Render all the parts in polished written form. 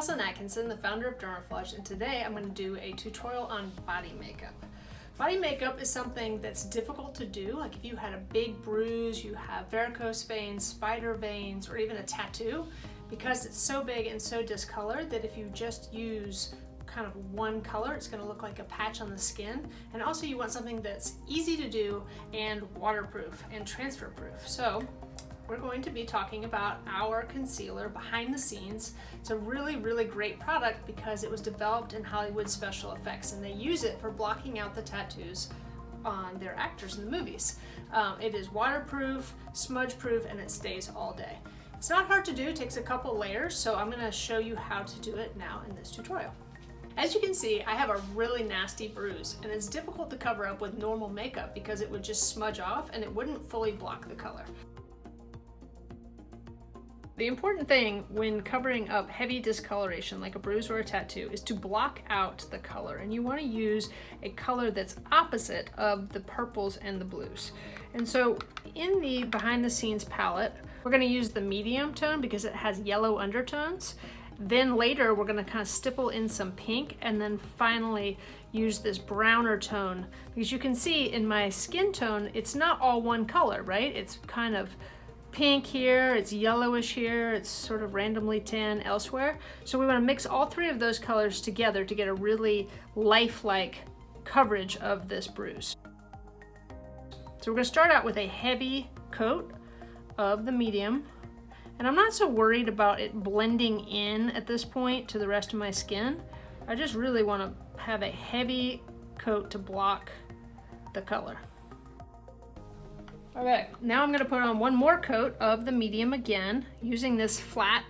Allison Atkinson, the founder of Dermaflage, and today I'm going to do a tutorial on body makeup. Body makeup is something that's difficult to do. Like if you had a big bruise, you have varicose veins, spider veins, or even a tattoo, because it's so big and so discolored that if you just use kind of one color, it's going to look like a patch on the skin. And also you want something that's easy to do and waterproof and transfer proof. So we're going to be talking about our concealer behind the scenes. It's a really, really great product because it was developed in Hollywood Special Effects, and they use it for blocking out the tattoos on their actors in the movies. It is waterproof, smudge proof, and it stays all day. It's not hard to do, it takes a couple layers, so I'm gonna show you how to do it now in this tutorial. As you can see, I have a really nasty bruise, and it's difficult to cover up with normal makeup because it would just smudge off and it wouldn't fully block the color. The important thing when covering up heavy discoloration like a bruise or a tattoo is to block out the color, and you want to use a color that's opposite of the purples and the blues. And so in the behind the scenes palette, we're going to use the medium tone because it has yellow undertones. Then later we're going to kind of stipple in some pink, and then finally use this browner tone because you can see in my skin tone it's not all one color, right? It's kind of pink here, it's yellowish here, it's sort of randomly tan elsewhere. So we want to mix all three of those colors together to get a really lifelike coverage of this bruise. So we're going to start out with a heavy coat of the medium, and I'm not so worried about it blending in at this point to the rest of my skin. I just really want to have a heavy coat to block the color. Okay, now I'm going to put on one more coat of the medium again using this flat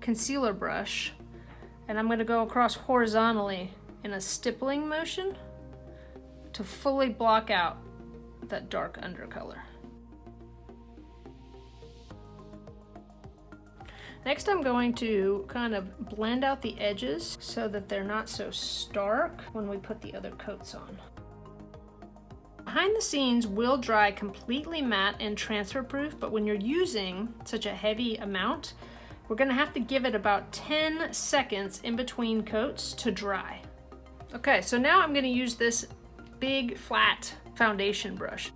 concealer brush, and I'm going to go across horizontally in a stippling motion to fully block out that dark undercolor. Next I'm going to kind of blend out the edges so that they're not so stark when we put the other coats on. Behind the scenes will dry completely matte and transfer proof, but when you're using such a heavy amount, we're going to have to give it about 10 seconds in between coats to dry. Okay, so now I'm going to use this big flat foundation brush.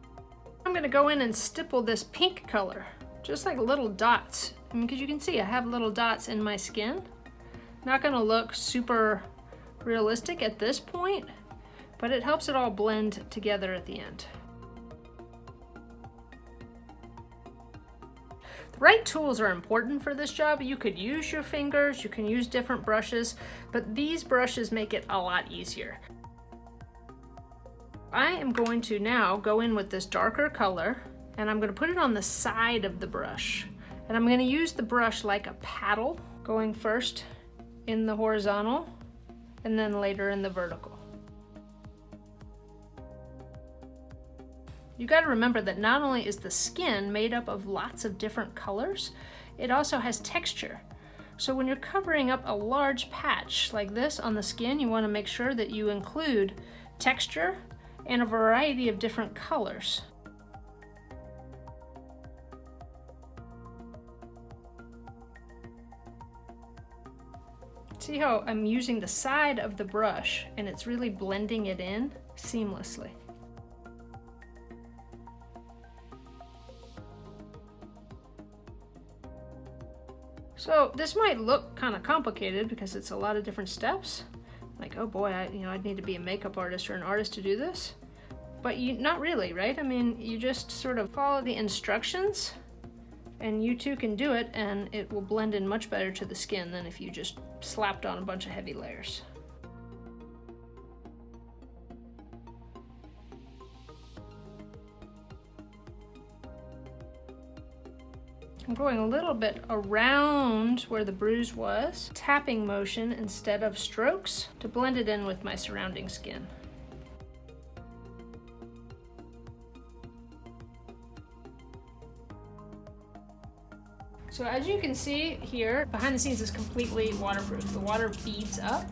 I'm going to go in and stipple this pink color, just like little dots. I mean, because you can see I have little dots in my skin. Not going to look super realistic at this point, but it helps it all blend together at the end. The right tools are important for this job. You could use your fingers, you can use different brushes, but these brushes make it a lot easier. I am going to now go in with this darker color, and I'm going to put it on the side of the brush. And I'm going to use the brush like a paddle, going first in the horizontal and then later in the vertical. You got to remember that not only is the skin made up of lots of different colors, it also has texture. So when you're covering up a large patch like this on the skin, you want to make sure that you include texture and a variety of different colors. See how I'm using the side of the brush and it's really blending it in seamlessly. So this might look kind of complicated because it's a lot of different steps. Like, oh boy, I'd need to be a makeup artist or an artist to do this. But not really, right? I mean, you just sort of follow the instructions and you too can do it, and it will blend in much better to the skin than if you just slapped on a bunch of heavy layers. I'm going a little bit around where the bruise was, tapping motion instead of strokes to blend it in with my surrounding skin. So as you can see here, behind the scenes is completely waterproof. The water beads up,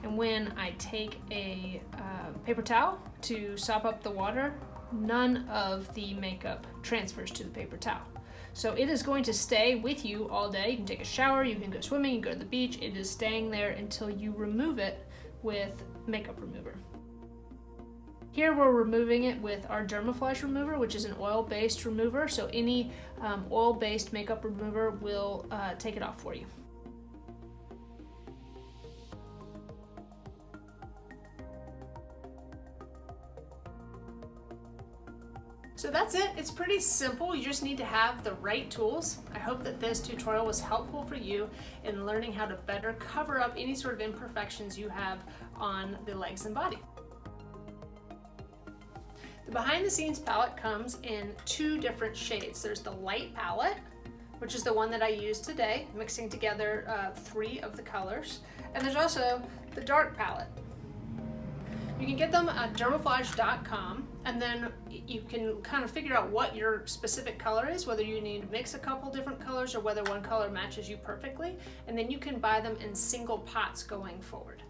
and when I take a paper towel to sop up the water, none of the makeup transfers to the paper towel. So it is going to stay with you all day. You can take a shower, you can go swimming, you can go to the beach. It is staying there until you remove it with makeup remover. Here we're removing it with our Dermaflage remover, which is an oil-based remover. So any oil-based makeup remover will take it off for you. So that's it. It's pretty simple. You just need to have the right tools. I hope that this tutorial was helpful for you in learning how to better cover up any sort of imperfections you have on the legs and body. The behind the scenes palette comes in 2 different shades. There's the light palette, which is the one that I used today, mixing together 3 of the colors. And there's also the dark palette. You can get them at dermaflage.com, and then you can kind of figure out what your specific color is, whether you need to mix a couple different colors or whether one color matches you perfectly, and then you can buy them in single pots going forward.